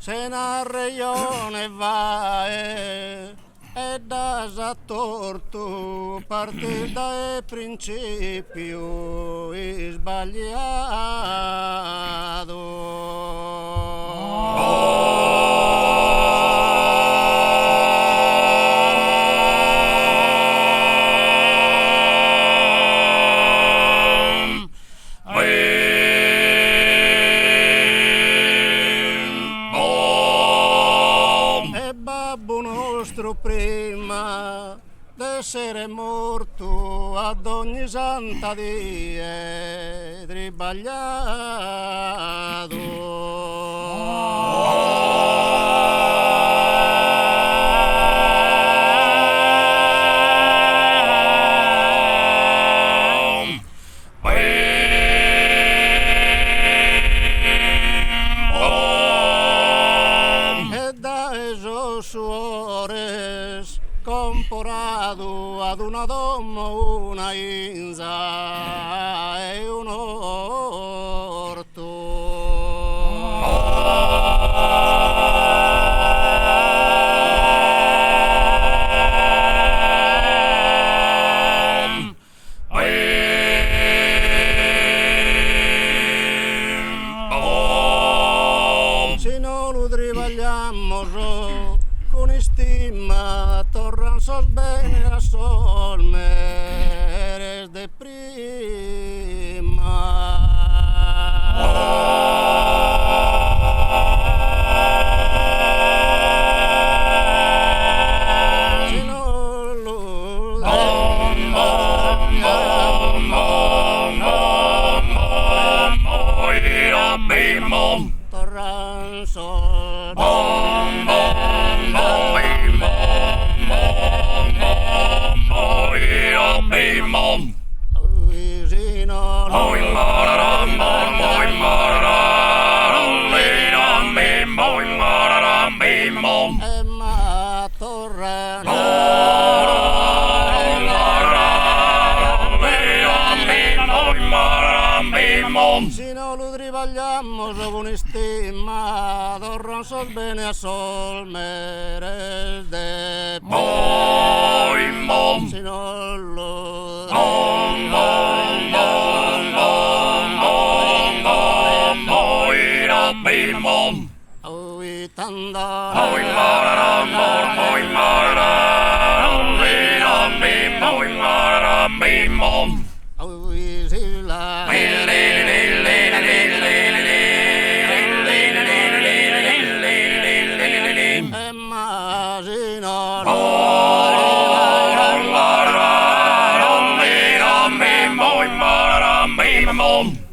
se na reione vai e da torto partire dal principio sbagliato. Babbo nostro prima d'essere morto ad ogni santa die suores comporado ad una donna, una inza e un orto. Se non lo trivagliamo con stima torran sos bene a sol meres de prima. Si non lo torran sos Emma torran si non lo trivagliamo con stima torran sos bene a sol meres de si non lo Mom.